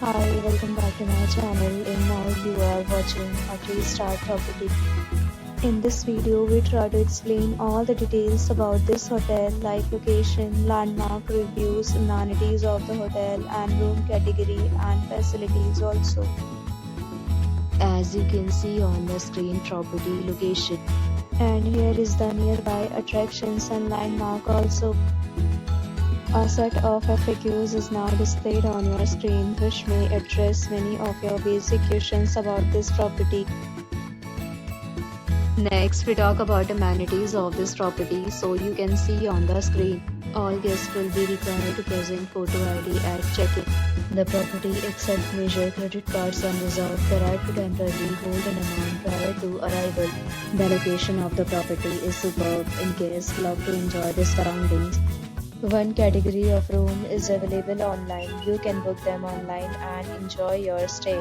Hi, welcome back to my channel, and now you are watching a 3-star property. In this video, we try to explain all the details about this hotel like location, landmark, reviews, amenities of the hotel and room category and facilities also. As you can see on the screen, property location. And here is the nearby attractions and landmark also. A set of FAQs is now displayed on your screen, which may address many of your basic questions about this property. Next, we talk about amenities of this property. So you can see on the screen, all guests will be required to present photo ID at check-in. The property accepts major credit cards and reserves the right to temporarily hold an amount prior to arrival. The location of the property is superb and guests love to enjoy the surroundings. One category of room is available online. You can book them online and enjoy your stay.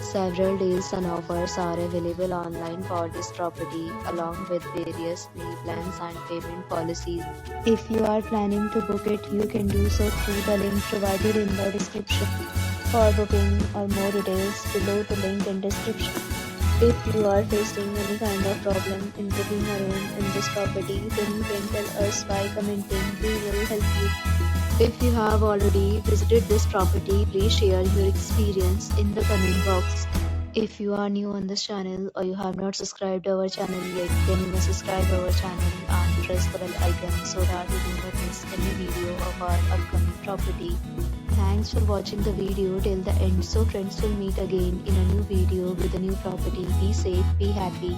Several deals and offers are available online for this property, along with various meal plans and payment policies. If you are planning to book it, you can do so through the link provided in the description. For booking or more details, below the link in description. If you are facing any kind of problem in booking a room in this property, then you can tell us by commenting. We will help you. If you have already visited this property, please share your experience in the comment box. If you are new on this channel or you have not subscribed our channel yet, then you must subscribe our channel and press the bell icon so that you do not miss any video of our upcoming property. Thanks for watching the video till the end. So friends, will meet again in a new video with a new property. Be safe, be happy.